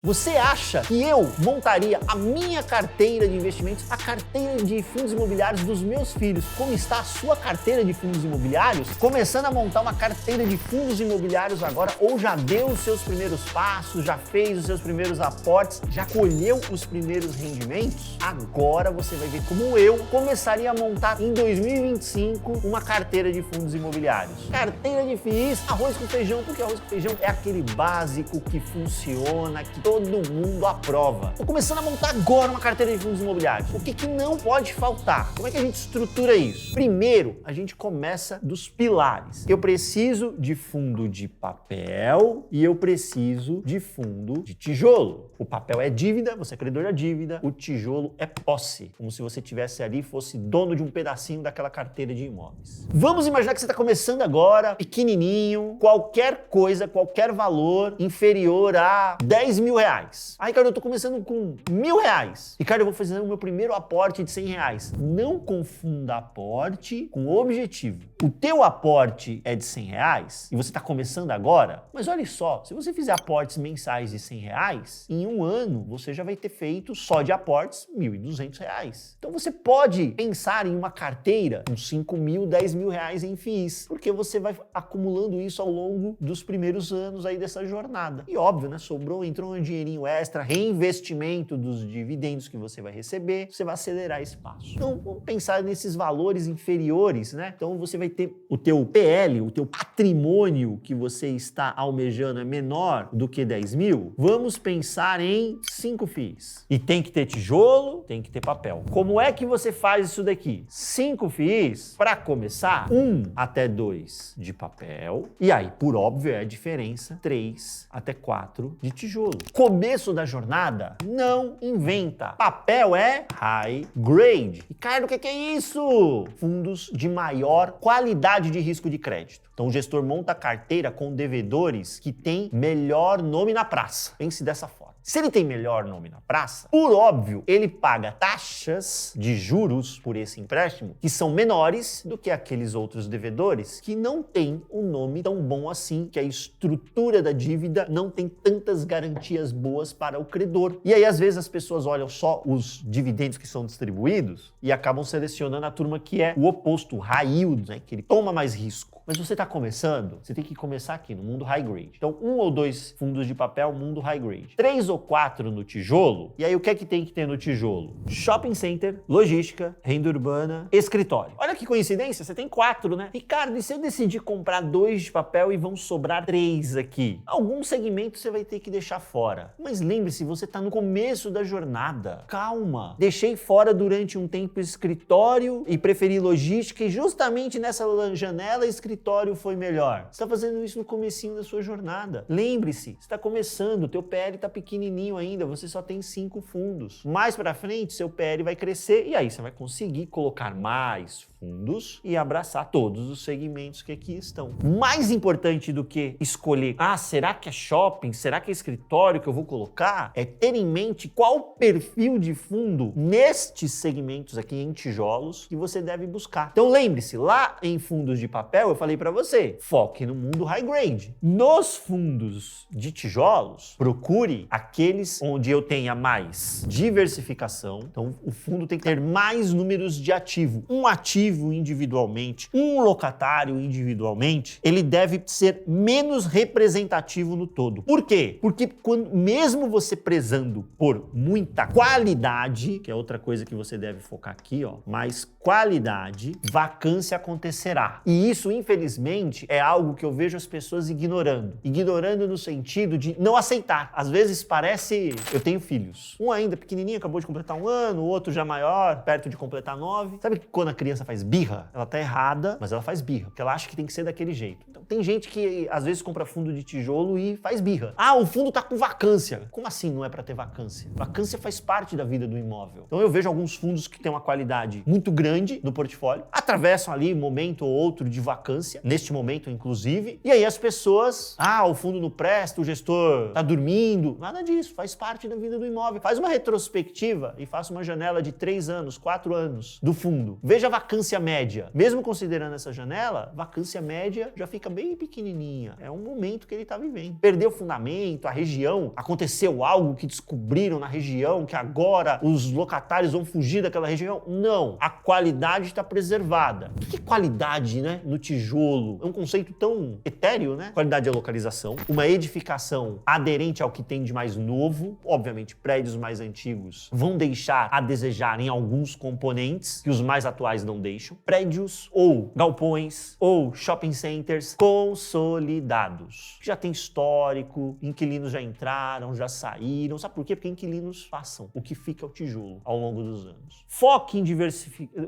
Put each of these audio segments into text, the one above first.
Você acha que eu montaria a minha carteira de investimentos, a carteira de fundos imobiliários dos meus filhos, como está a sua carteira de fundos imobiliários? Começando a montar uma carteira de fundos imobiliários agora, ou já deu os seus primeiros passos, já fez os seus primeiros aportes, já colheu os primeiros rendimentos? Agora você vai ver como eu começaria a montar em 2025 uma carteira de fundos imobiliários. Carteira de FIIs, arroz com feijão, porque arroz com feijão é aquele básico que funciona, que todo mundo aprova. Tô começando a montar agora uma carteira de fundos imobiliários. O que não pode faltar? Como é que a gente estrutura isso? Primeiro, a gente começa dos pilares. Eu preciso de fundo de papel e eu preciso de fundo de tijolo. O papel é dívida, você é credor da dívida, o tijolo é posse, como se você tivesse ali, fosse dono de um pedacinho daquela carteira de imóveis. Vamos imaginar que você está começando agora, pequenininho, qualquer coisa, qualquer valor inferior a 10 mil reais. Ah, Ricardo, eu tô começando com R$1.000. Ricardo, eu vou fazer o meu primeiro aporte de R$100. Não confunda aporte com objetivo. O teu aporte é de R$100 e você tá começando agora, mas olha só, se você fizer aportes mensais de R$100, em um ano você já vai ter feito só de aportes R$1.200. Então você pode pensar em uma carteira com 5 mil, 10 mil reais em FIIs, porque você vai acumulando isso ao longo dos primeiros anos aí dessa jornada. E óbvio, né, entrou um dinheirinho extra, reinvestimento dos dividendos que você vai receber, você vai acelerar esse passo. Então, vamos pensar nesses valores inferiores, né? Então, você vai ter o teu PL, o teu patrimônio que você está almejando é menor do que 10 mil. Vamos pensar em 5 FIIs. E tem que ter tijolo, tem que ter papel. Como é que você faz isso daqui? 5 FIIs, para começar, 1 até 2 de papel. E aí, por óbvio, é a diferença, 3 até 4 de tijolo. Começo da jornada, não inventa. Papel é high grade. Ricardo, o que é isso? Fundos de maior qualidade de risco de crédito. Então o gestor monta a carteira com devedores que têm melhor nome na praça. Pense dessa forma. Se ele tem melhor nome na praça, por óbvio, ele paga taxas de juros por esse empréstimo que são menores do que aqueles outros devedores que não têm um nome tão bom assim, que a estrutura da dívida não tem tantas garantias boas para o credor. E aí, às vezes, as pessoas olham só os dividendos que são distribuídos e acabam selecionando a turma que é o oposto, o high yield, né? Que ele toma mais risco. Mas você está começando, você tem que começar aqui no mundo high grade. Então, 1 ou 2 fundos de papel, mundo high grade. 3 ou 4 no tijolo. E aí, o que é que tem que ter no tijolo? Shopping center, logística, renda urbana, escritório. Olha que coincidência, você tem 4, né? Ricardo, e se eu decidir comprar 2 de papel e vão sobrar 3 aqui? Algum segmento você vai ter que deixar fora. Mas lembre-se, você está no começo da jornada. Calma. Deixei fora durante um tempo escritório e preferi logística e justamente nessa janela escritório foi melhor. Você está fazendo isso no comecinho da sua jornada. Lembre-se, você está começando, o teu PL está pequenininho ainda, você só tem 5 fundos. Mais para frente, seu PL vai crescer e aí você vai conseguir colocar mais fundos e abraçar todos os segmentos que aqui estão. Mais importante do que escolher, será que é shopping, será que é escritório que eu vou colocar? É ter em mente qual perfil de fundo nestes segmentos aqui em tijolos que você deve buscar. Então lembre-se, lá em fundos de papel, eu falei para você, foque no mundo high grade. Nos fundos de tijolos, procure aqueles onde eu tenha mais diversificação. Então, o fundo tem que ter mais números de ativo. Um ativo individualmente, um locatário individualmente, ele deve ser menos representativo no todo. Por quê? Porque mesmo você prezando por muita qualidade, que é outra coisa que você deve focar aqui, mais qualidade, vacância acontecerá. E isso, infelizmente, é algo que eu vejo as pessoas ignorando. Ignorando no sentido de não aceitar. Às vezes parece... Eu tenho filhos. Um ainda pequenininho, acabou de completar 1 ano, o outro já maior, perto de completar 9. Sabe que quando a criança faz birra? Ela tá errada, mas ela faz birra, porque ela acha que tem que ser daquele jeito. Então tem gente que às vezes compra fundo de tijolo e faz birra. O fundo tá com vacância. Como assim não é para ter vacância? Vacância faz parte da vida do imóvel. Então eu vejo alguns fundos que têm uma qualidade muito grande no portfólio, atravessam ali um momento ou outro de vacância, neste momento inclusive, e aí as pessoas, o fundo não presta, o gestor tá dormindo, nada disso, faz parte da vida do imóvel. Faz uma retrospectiva e faça uma janela de 3 anos, 4 anos do fundo. Veja a vacância média. Mesmo considerando essa janela, vacância média já fica bem bem pequenininha. É um momento que ele está vivendo. Perdeu o fundamento, a região, aconteceu algo que descobriram na região, que agora os locatários vão fugir daquela região. Não. A qualidade está preservada. O que é qualidade, né? No tijolo? É um conceito tão etéreo, né? Qualidade é localização. Uma edificação aderente ao que tem de mais novo. Obviamente, prédios mais antigos vão deixar a desejar em alguns componentes que os mais atuais não deixam. Prédios ou galpões ou shopping centers consolidados. Já tem histórico, inquilinos já entraram, já saíram. Sabe por quê? Porque inquilinos passam. O que fica é o tijolo ao longo dos anos. Foque em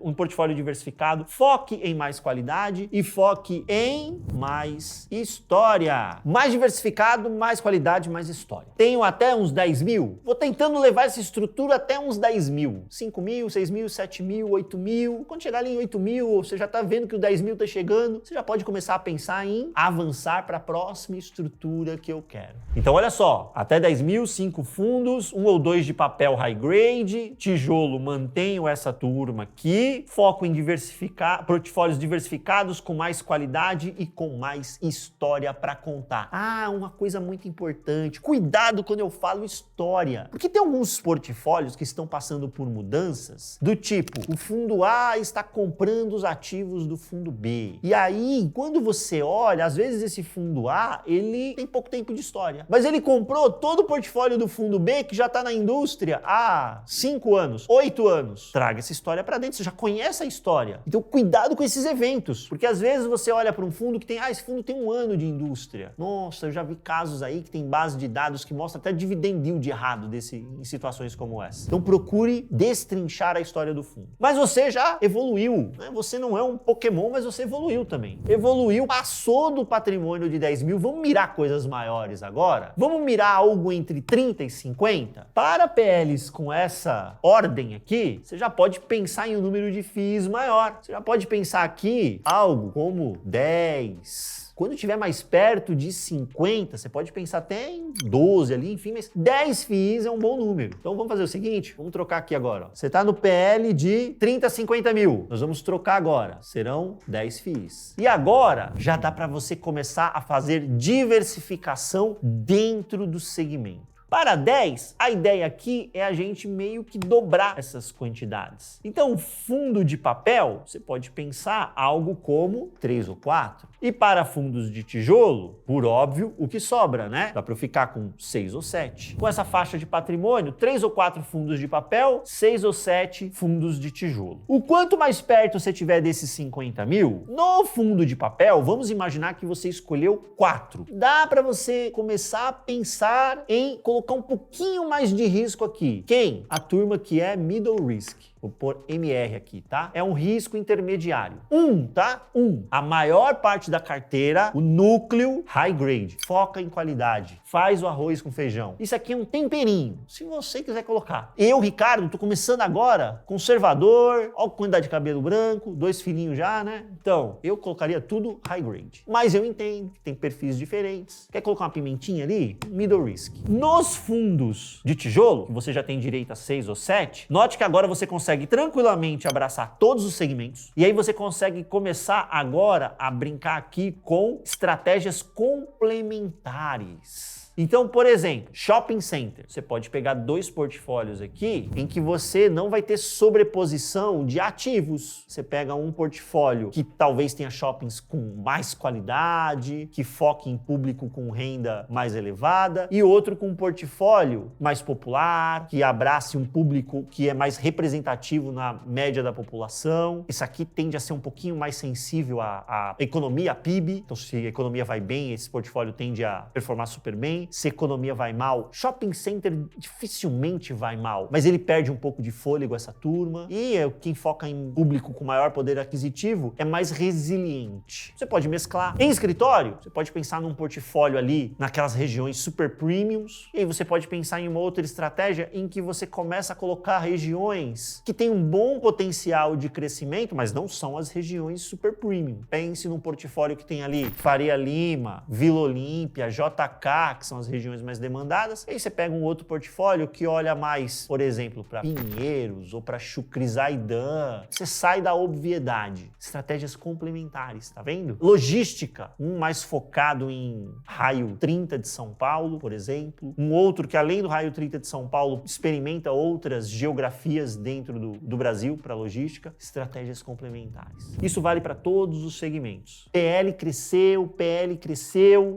um portfólio diversificado, foque em mais qualidade e foque em mais história. Mais diversificado, mais qualidade, mais história. Tenho até uns 10 mil. Vou tentando levar essa estrutura até uns 10 mil. 5 mil, 6 mil, 7 mil, 8 mil. Quando chegar ali em 8 mil, você já está vendo que o 10 mil está chegando, você já pode começar a pensar em avançar para a próxima estrutura que eu quero. Então, olha só, até 10 mil, 5 fundos, 1 ou 2 de papel high grade, tijolo, mantenho essa turma aqui, foco em diversificar, portfólios diversificados com mais qualidade e com mais história para contar. Ah, uma coisa muito importante, cuidado quando eu falo história, porque tem alguns portfólios que estão passando por mudanças do tipo, o fundo A está comprando os ativos do fundo B. E aí, quando você olha, às vezes esse fundo A, ele tem pouco tempo de história, mas ele comprou todo o portfólio do fundo B que já está na indústria há 5 anos, 8 anos. Traga essa história para dentro, você já conhece a história. Então, cuidado com esses eventos, porque às vezes você olha para um fundo que tem, esse fundo tem 1 ano de indústria. Nossa, eu já vi casos aí que tem base de dados que mostra até dividend yield errado em situações como essa. Então, procure destrinchar a história do fundo. Mas você já evoluiu, né? Você não é um Pokémon, mas você evoluiu também. Evoluiu, passou do patrimônio de 10 mil, vamos mirar coisas maiores agora? Vamos mirar algo entre 30 e 50? Para PLs com essa ordem aqui, você já pode pensar em um número de FIIs maior. Você já pode pensar aqui algo como 10. Quando estiver mais perto de 50, você pode pensar até em 12 ali, enfim, mas 10 FIIs é um bom número. Então vamos fazer o seguinte, vamos trocar aqui agora. Você está no PL de 30 a 50 mil. Nós vamos trocar agora. Serão 10 FIIs. E agora já dá para você começar a fazer diversificação dentro do segmento. Para 10, a ideia aqui é a gente meio que dobrar essas quantidades. Então, fundo de papel, você pode pensar algo como 3 ou 4. E para fundos de tijolo, por óbvio, o que sobra, né? Dá para eu ficar com 6 ou 7. Com essa faixa de patrimônio, 3 ou 4 fundos de papel, 6 ou 7 fundos de tijolo. O quanto mais perto você tiver desses 50 mil, no fundo de papel, vamos imaginar que você escolheu 4. Dá para você começar a pensar em colocar um pouquinho mais de risco aqui. Quem? A turma que é middle risk. Vou pôr MR aqui, tá? É um risco intermediário. 1, tá? 1. A maior parte da carteira, o núcleo high grade. Foca em qualidade. Faz o arroz com feijão. Isso aqui é um temperinho, se você quiser colocar. Eu, Ricardo, tô começando agora, conservador, ó a quantidade de cabelo branco, 2 filhinhos já, né? Então, eu colocaria tudo high grade. Mas eu entendo que tem perfis diferentes. Quer colocar uma pimentinha ali? Middle risk. Nos fundos de tijolo, que você já tem direito a 6 ou 7, note que agora você consegue tranquilamente abraçar todos os segmentos. E aí você consegue começar agora a brincar aqui com estratégias complementares. Então, por exemplo, shopping center. Você pode pegar 2 portfólios aqui em que você não vai ter sobreposição de ativos. Você pega um portfólio que talvez tenha shoppings com mais qualidade, que foque em público com renda mais elevada, e outro com um portfólio mais popular, que abrace um público que é mais representativo na média da população. Isso aqui tende a ser um pouquinho mais sensível à economia, à PIB. Então, se a economia vai bem, esse portfólio tende a performar super bem. Se a economia vai mal, shopping center dificilmente vai mal, mas ele perde um pouco de fôlego essa turma, e quem foca em público com maior poder aquisitivo é mais resiliente. Você pode mesclar. Em escritório, você pode pensar num portfólio ali naquelas regiões super premiums, e aí você pode pensar em uma outra estratégia em que você começa a colocar regiões que têm um bom potencial de crescimento, mas não são as regiões super premium. Pense num portfólio que tem ali Faria Lima, Vila Olímpia, JK, que são as regiões mais demandadas. Aí você pega um outro portfólio que olha mais, por exemplo, para Pinheiros ou para Chucrizaidan. Você sai da obviedade. Estratégias complementares, tá vendo? Logística, um mais focado em raio 30 de São Paulo, por exemplo. Um outro que, além do raio 30 de São Paulo, experimenta outras geografias dentro do Brasil para logística. Estratégias complementares. Isso vale para todos os segmentos. PL cresceu.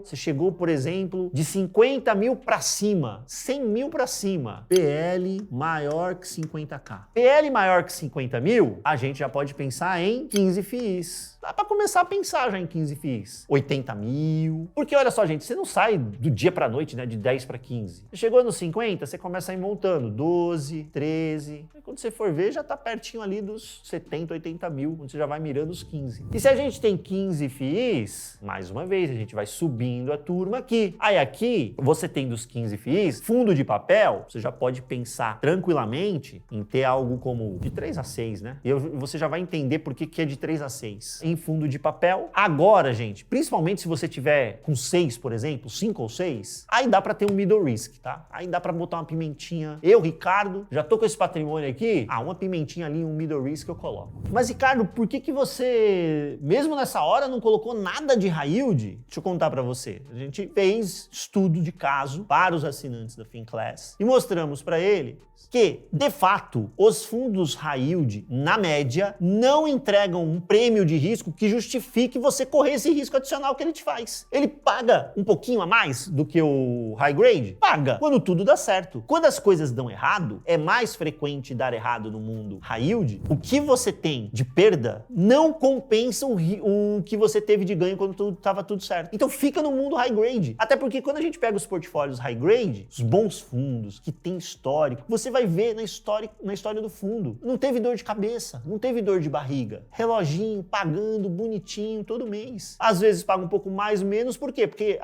Você chegou, por exemplo, de 50 mil para cima, 100 mil para cima. PL maior que 50k. PL maior que 50 mil, a gente já pode pensar em 15 FIIs. Dá para começar a pensar já em 15 FIIs. 80 mil. Porque olha só, gente, você não sai do dia para noite, né, de 10 para 15. Você chegou nos 50, você começa a ir montando 12, 13. Aí quando você for ver, já tá pertinho ali dos 70, 80 mil, quando você já vai mirando os 15. E se a gente tem 15 FIIs, mais uma vez, a gente vai subindo a turma aqui. Aí aqui, você tem dos 15 FIIs, fundo de papel, você já pode pensar tranquilamente em ter algo como de 3 a 6, né? E você já vai entender por que é de 3 a 6 em fundo de papel. Agora, gente, principalmente se você tiver com 6, por exemplo, 5 ou 6, aí dá pra ter um middle risk, tá? Aí dá pra botar uma pimentinha. Eu, Ricardo, já tô com esse patrimônio aqui, uma pimentinha ali, um middle risk eu coloco. Mas, Ricardo, por que você, mesmo nessa hora, não colocou nada de high yield? Deixa eu contar pra você. A gente fez estudo de caso para os assinantes da FinClass e mostramos pra ele que, de fato, os fundos high yield, na média, não entregam um prêmio de risco que justifique você correr esse risco adicional que ele te faz. Ele paga um pouquinho a mais do que o high grade? Paga, quando tudo dá certo. Quando as coisas dão errado, é mais frequente dar errado no mundo high yield. O que você tem de perda não compensa o que você teve de ganho quando estava tudo certo. Então fica no mundo high grade. Até porque quando a gente pega os portfólios high grade, os bons fundos, que tem histórico, você vai ver na história do fundo. Não teve dor de cabeça, não teve dor de barriga. Reloginho, pagando, bonitinho, todo mês. Às vezes paga um pouco mais, menos, por quê? Porque,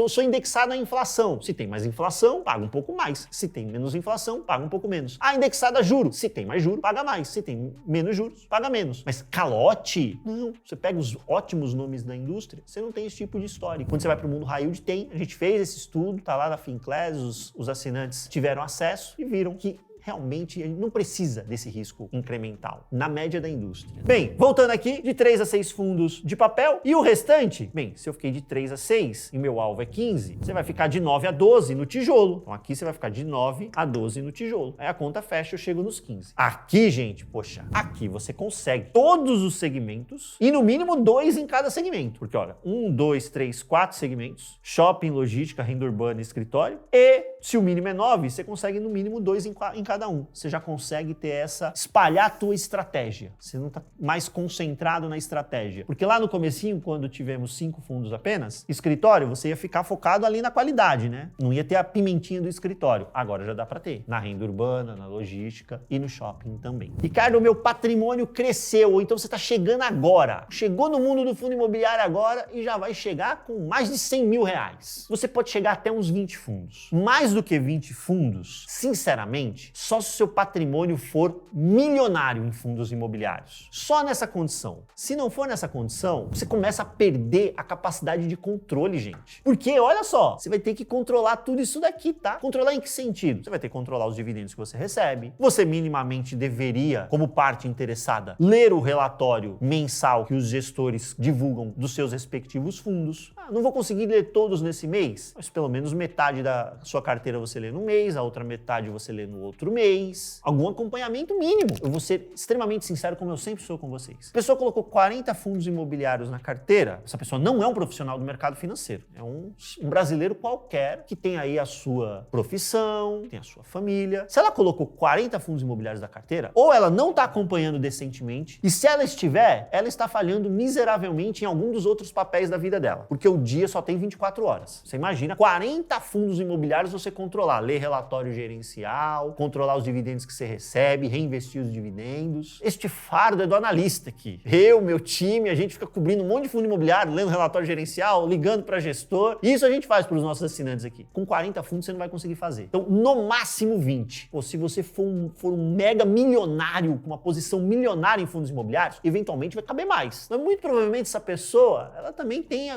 sou indexado à inflação. Se tem mais inflação, paga um pouco mais. Se tem menos inflação, paga um pouco menos. Indexado a juros. Se tem mais juros, paga mais. Se tem menos juros, paga menos. Mas calote? Não. Você pega os ótimos nomes da indústria, você não tem esse tipo de história. Quando você vai para o mundo high yield, tem. A gente fez esse estudo, tá lá na FinClass, os assinantes tiveram acesso e viram que realmente a gente não precisa desse risco incremental, na média da indústria. Bem, voltando aqui, de 3 a 6 fundos de papel, e o restante? Bem, se eu fiquei de 3 a 6 e meu alvo é 15, você vai ficar de 9 a 12 no tijolo. Então aqui você vai ficar de 9 a 12 no tijolo. Aí a conta fecha, eu chego nos 15. Aqui, gente, poxa, aqui você consegue todos os segmentos e no mínimo 2 em cada segmento. Porque olha, 1, 2, 3, 4 segmentos, shopping, logística, renda urbana e escritório, e se o mínimo é 9, você consegue no mínimo 2 em cada um. Você já consegue ter espalhar a tua estratégia. Você não está mais concentrado na estratégia. Porque lá no comecinho, quando tivemos 5 fundos apenas, escritório, você ia ficar focado ali na qualidade, né? Não ia ter a pimentinha do escritório. Agora já dá para ter. Na renda urbana, na logística e no shopping também. Ricardo, o meu patrimônio cresceu, ou então você está chegando agora. Chegou no mundo do fundo imobiliário agora e já vai chegar com mais de 100 mil reais. Você pode chegar até uns 20 fundos. Mais do que 20 fundos, sinceramente, só se o seu patrimônio for milionário em fundos imobiliários. Só nessa condição. Se não for nessa condição, você começa a perder a capacidade de controle, gente. Porque, olha só, você vai ter que controlar tudo isso daqui, tá? Controlar em que sentido? Você vai ter que controlar os dividendos que você recebe. Você minimamente deveria, como parte interessada, ler o relatório mensal que os gestores divulgam dos seus respectivos fundos. Não vou conseguir ler todos nesse mês, mas pelo menos metade da sua carteira você lê no mês, a outra metade você lê no outro mês. Algum acompanhamento mínimo. Eu vou ser extremamente sincero, como eu sempre sou com vocês. A pessoa colocou 40 fundos imobiliários na carteira, essa pessoa não é um profissional do mercado financeiro. É um brasileiro qualquer que tem aí a sua profissão, tem a sua família. Se ela colocou 40 fundos imobiliários na carteira, ou ela não está acompanhando decentemente, e se ela estiver, ela está falhando miseravelmente em algum dos outros papéis da vida dela. Porque o dia só tem 24 horas. Você imagina, 40 fundos imobiliários você controlar, ler relatório gerencial, controlar os dividendos que você recebe, reinvestir os dividendos. Este fardo é do analista aqui. Eu, meu time, a gente fica cobrindo um monte de fundo imobiliário, lendo relatório gerencial, ligando para gestor. Isso a gente faz para os nossos assinantes aqui. Com 40 fundos você não vai conseguir fazer. Então, no máximo 20. Ou se você for um mega milionário, com uma posição milionária em fundos imobiliários, eventualmente vai caber mais. Mas muito provavelmente essa pessoa, ela também tem,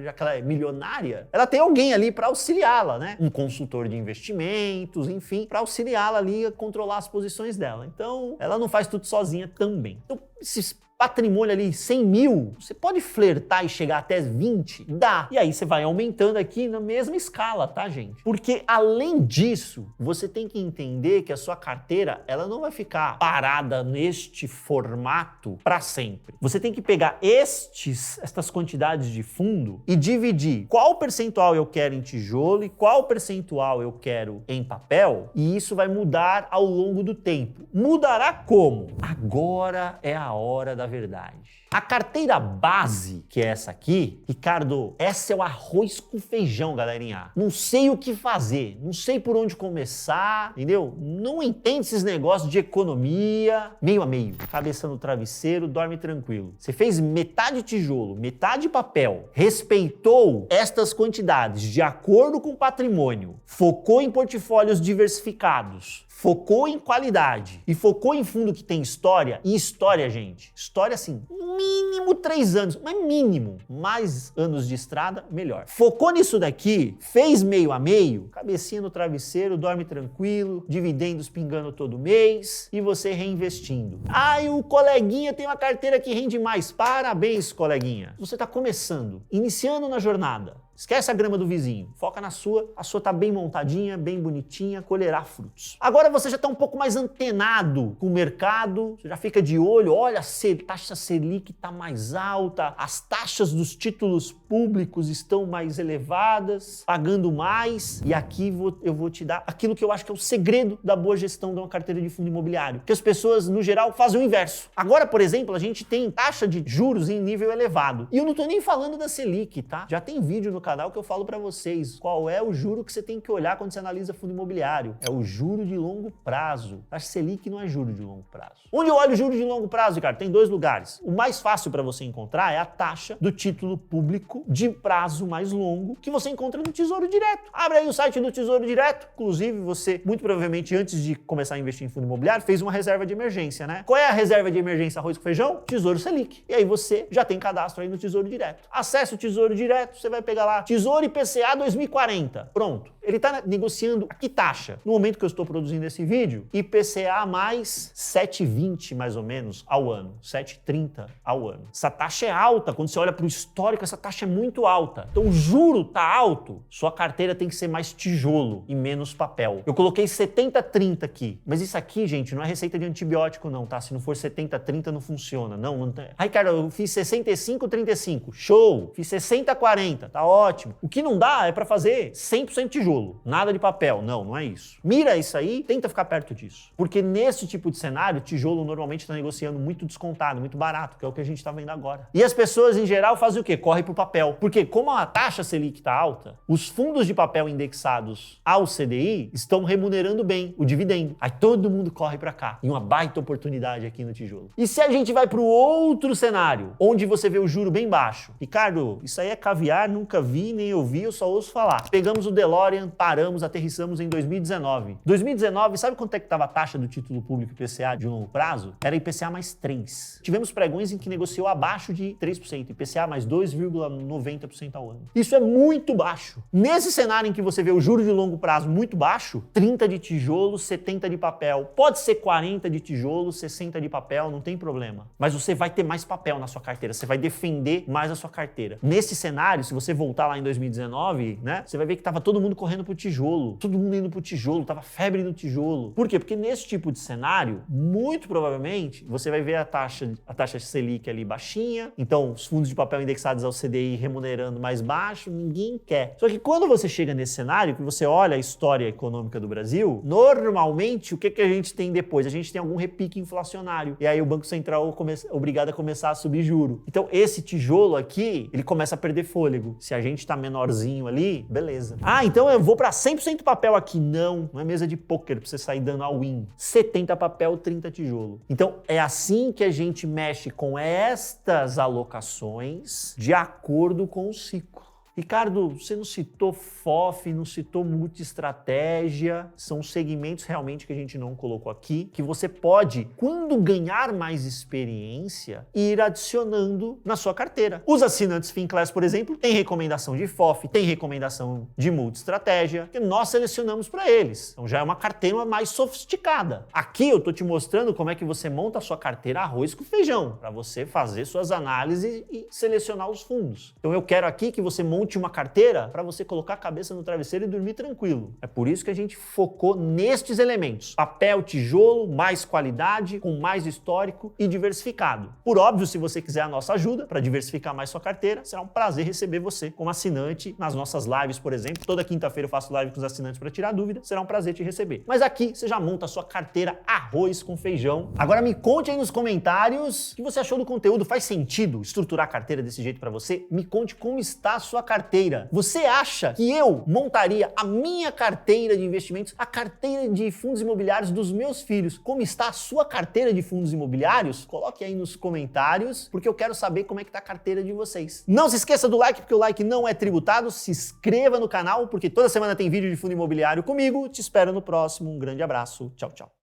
já que ela é milionária, ela tem alguém ali para auxiliá-la, né? Um consultor de investimentos, enfim, para auxiliá-la ali a controlar as posições dela. Então, ela não faz tudo sozinha também. Então, esses patrimônio ali, 100 mil, você pode flertar e chegar até 20? Dá. E aí você vai aumentando aqui na mesma escala, tá, gente? Porque, além disso, você tem que entender que a sua carteira, ela não vai ficar parada neste formato para sempre. Você tem que pegar estas quantidades de fundo e dividir qual percentual eu quero em tijolo e qual percentual eu quero em papel, e isso vai mudar ao longo do tempo. Mudará como? Agora é a hora da verdade. A carteira base, que é essa aqui, Ricardo, essa é o arroz com feijão, galerinha. Não sei o que fazer, não sei por onde começar, entendeu? Não entende esses negócios de economia, meio a meio. Cabeça no travesseiro, dorme tranquilo. Você fez metade tijolo, metade papel, respeitou estas quantidades de acordo com o patrimônio, focou em portfólios diversificados, focou em qualidade e focou em fundo que tem história. E história, gente, história assim, mínimo 3 anos, mas mínimo, mais anos de estrada, melhor. Focou nisso daqui, fez meio a meio, cabecinha no travesseiro, dorme tranquilo, dividendos pingando todo mês e você reinvestindo. E o coleguinha tem uma carteira que rende mais. Parabéns, coleguinha. Você está começando, iniciando na jornada. Esquece a grama do vizinho, foca na sua, a sua tá bem montadinha, bem bonitinha, colherá frutos. Agora você já está um pouco mais antenado com o mercado, você já fica de olho, olha, a taxa Selic está mais alta, as taxas dos títulos públicos estão mais elevadas, pagando mais, e aqui eu vou te dar aquilo que eu acho que é o segredo da boa gestão de uma carteira de fundo imobiliário, que as pessoas, no geral, fazem o inverso. Agora, por exemplo, a gente tem taxa de juros em nível elevado, e eu não estou nem falando da Selic, tá? Já tem vídeo no canal que eu falo para vocês qual é o juro que você tem que olhar quando você analisa fundo imobiliário. É o juro de longo prazo. Taxa Selic não é juro de longo prazo. Onde eu olho o juro de longo prazo, Ricardo? Tem 2 lugares. O mais fácil para você encontrar é a taxa do título público de prazo mais longo que você encontra no Tesouro Direto. Abre aí o site do Tesouro Direto. Inclusive, você, muito provavelmente, antes de começar a investir em fundo imobiliário, fez uma reserva de emergência, né? Qual é a reserva de emergência arroz com feijão? Tesouro Selic. E aí você já tem cadastro aí no Tesouro Direto. Acesse o Tesouro Direto, você vai pegar lá Tesouro IPCA 2040. Pronto. Ele está negociando a que taxa? No momento que eu estou produzindo esse vídeo, IPCA mais 7,20 mais ou menos ao ano, 7,30 ao ano. Essa taxa é alta, quando você olha para o histórico, essa taxa é muito alta. Então o juro está alto, sua carteira tem que ser mais tijolo e menos papel. Eu coloquei 70-30 aqui, mas isso aqui, gente, não é receita de antibiótico não, tá? Se não for 70-30 não funciona, não tem. Ricardo, eu fiz 65-35, show! Fiz 60-40, tá ótimo. O que não dá é para fazer 100% tijolo. Nada de papel, não é isso. Mira isso aí, tenta ficar perto disso. Porque nesse tipo de cenário, tijolo normalmente está negociando muito descontado, muito barato, que é o que a gente está vendo agora. E as pessoas, em geral, fazem o quê? Correm pro papel. Porque como a taxa Selic está alta, os fundos de papel indexados ao CDI estão remunerando bem o dividendo. Aí todo mundo corre para cá. E uma baita oportunidade aqui no tijolo. E se a gente vai para o outro cenário, onde você vê o juro bem baixo? Ricardo, isso aí é caviar, nunca vi, nem ouvi, eu só ouço falar. Pegamos o DeLorean, paramos, aterrissamos em 2019. 2019, sabe quanto é que estava a taxa do título público IPCA de longo prazo? Era IPCA mais 3. Tivemos pregões em que negociou abaixo de 3%, IPCA mais 2,90% ao ano. Isso é muito baixo. Nesse cenário em que você vê o juro de longo prazo muito baixo, 30 de tijolo, 70 de papel. Pode ser 40 de tijolo, 60 de papel, não tem problema. Mas você vai ter mais papel na sua carteira, você vai defender mais a sua carteira. Nesse cenário, se você voltar lá em 2019, né, você vai ver que estava todo mundo correndo pro tijolo, todo mundo indo pro tijolo, tava febre no tijolo. Por quê? Porque nesse tipo de cenário, muito provavelmente, você vai ver a taxa Selic ali baixinha, então os fundos de papel indexados ao CDI remunerando mais baixo, ninguém quer. Só que quando você chega nesse cenário, que você olha a história econômica do Brasil, normalmente, o que a gente tem depois? A gente tem algum repique inflacionário. E aí o Banco Central é obrigado a começar a subir juro. Então esse tijolo aqui, ele começa a perder fôlego. Se a gente tá menorzinho ali, beleza. Então vou para 100% papel aqui. Não é mesa de pôquer para você sair dando all-in. 70 papel, 30 tijolo. Então é assim que a gente mexe com estas alocações de acordo com o ciclo. Ricardo, você não citou FOF, não citou multi-estratégia, são segmentos realmente que a gente não colocou aqui, que você pode, quando ganhar mais experiência, ir adicionando na sua carteira. Os assinantes Finclass, por exemplo, tem recomendação de FOF, tem recomendação de multi-estratégia, que nós selecionamos para eles. Então já é uma carteira mais sofisticada. Aqui eu estou te mostrando como é que você monta a sua carteira arroz com feijão, para você fazer suas análises e selecionar os fundos. Então eu quero aqui que você monte uma carteira para você colocar a cabeça no travesseiro e dormir tranquilo. É por isso que a gente focou nestes elementos. Papel, tijolo, mais qualidade, com mais histórico e diversificado. Por óbvio, se você quiser a nossa ajuda para diversificar mais sua carteira, será um prazer receber você como assinante nas nossas lives, por exemplo. Toda quinta-feira eu faço live com os assinantes para tirar dúvida. Será um prazer te receber. Mas aqui você já monta a sua carteira arroz com feijão. Agora me conte aí nos comentários o que você achou do conteúdo. Faz sentido estruturar a carteira desse jeito para você? Me conte como está a sua carteira. Você acha que eu montaria a minha carteira de investimentos, a carteira de fundos imobiliários dos meus filhos? Como está a sua carteira de fundos imobiliários? Coloque aí nos comentários, porque eu quero saber como é que está a carteira de vocês. Não se esqueça do like, porque o like não é tributado. Se inscreva no canal, porque toda semana tem vídeo de fundo imobiliário comigo. Te espero no próximo. Um grande abraço. Tchau, tchau.